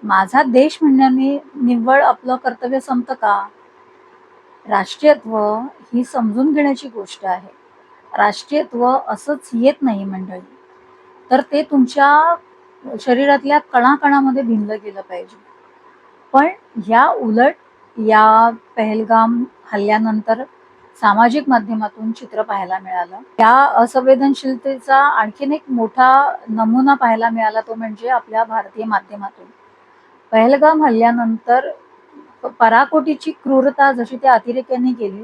माझा देश म्हणण्याने निव्वळ आपलं कर्तव्य संपतं का? राष्ट्रीयत्व ही समजून घेण्याची गोष्ट आहे. राष्ट्रीयत्व असंच येत नाही मंडळी. तर ते तुमच्या शरीरातल्या कणाकणामध्ये भिनलं गेलं पाहिजे. पण या उलट या पहलगाम हल्ल्यानंतर सामाजिक माध्यमातून चित्र पाहायला मिळालं. त्या असंवेदनशीलतेचा आणखीन एक मोठा नमुना पाहायला मिळाला, तो म्हणजे आपल्या भारतीय माध्यमातून. पहलगाम हल्ल्यानंतर पराकोटीची क्रूरता जशी त्या अतिरेक्यांनी केली,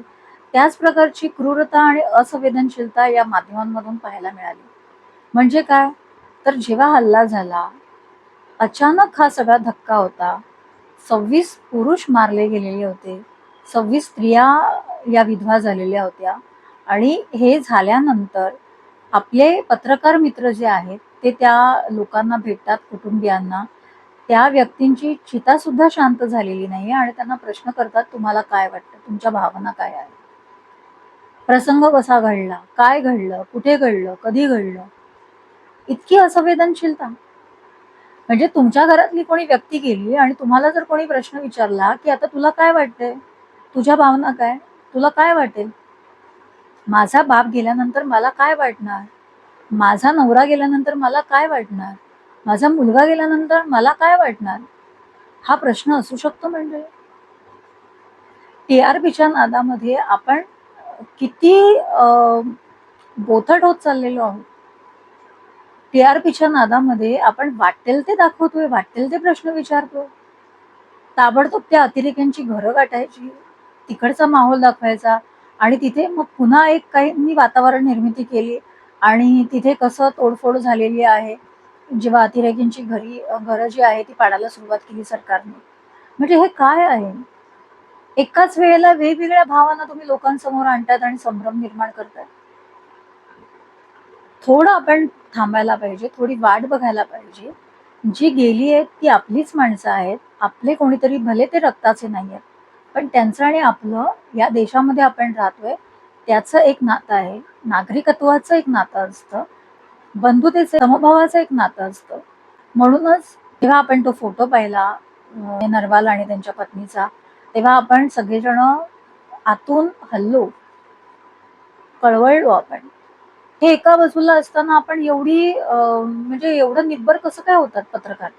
त्याच प्रकारची क्रूरता आणि असंवेदनशीलता या माध्यमांमधून पाहायला मिळाली. म्हणजे काय? तर जेव्हा हल्ला झाला, अचानक हा सगळा धक्का होता. 26 पुरुष मारले गेलेले होते, 26 स्त्रिया या विधवा झालेल्या होत्या. आणि हे झाल्यानंतर आपले पत्रकार मित्र जे आहेत ते त्या लोकांना भेटतात, कुटुंबियांना. त्या व्यक्तींची चिता सुद्धा शांत झालेली नाही आणि त्यांना प्रश्न करतात, तुम्हाला काय वाटतं, तुमच्या भावना काय आहेत, प्रसंग कसा घडला, काय घडलं, कुठे घडलं, कधी घडलं. इतकी असंवेदनशीलता. म्हणजे तुमच्या घरातली कोणी व्यक्ती गेली आणि तुम्हाला जर कोणी प्रश्न विचारला की आता तुला काय वाटतंय, तुझ्या भावना काय, तुला काय वाटेल, माझा बाप गेल्यानंतर मला काय वाटणार, माझा नवरा गेल्यानंतर मला काय वाटणार, माझा मुलगा गेल्यानंतर मला काय वाटणार, हा प्रश्न असू शकतो. म्हणजे टीआरपीच्या नादामध्ये आपण किती बोथट होत चाललेलो आहोत. टीआरपीच्या नादामध्ये आपण वाटेल ते दाखवतोय, वाटेल ते प्रश्न विचारतोय. ताबडतोब त्या अतिरेक्यांची घरं गाठायची, तिकडचा माहोल दाखवायचा आणि तिथे मग पुन्हा एक काही वातावरण निर्मिती केली आणि तिथे कसं तोडफोड झालेली आहे. जेव्हा अतिरेक्यांची घरं जी आहे ती पाडायला सुरुवात केली सरकारने. म्हणजे हे काय आहे? एकाच वेळेला वेगवेगळ्या भावना तुम्ही लोकांसमोर आणतात आणि संभ्रम निर्माण करतात. थोडं आपण थांबायला पाहिजे, थोडी वाट बघायला पाहिजे. जी गेली आहेत ती आपलीच माणसं आहेत, आपले कोणीतरी, भले ते रक्ताचे नाही आहेत, पण त्यांचं आणि आपलं या देशामध्ये आपण राहतोय त्याचं एक नातं आहे, नागरिकत्वाचं एक नातं असतं, बंधुतेचं, समभावाचं एक नातं असतं. म्हणूनच जेव्हा आपण तो फोटो पाहिला नरवाल आणि त्यांच्या पत्नीचा, तेव्हा आपण सगळेजण आतून हल्लो, कळवळलो आपण. हे एका बाजूला असताना आपण एवढी म्हणजे एवढं निब्बर कसं काय होतात पत्रकार?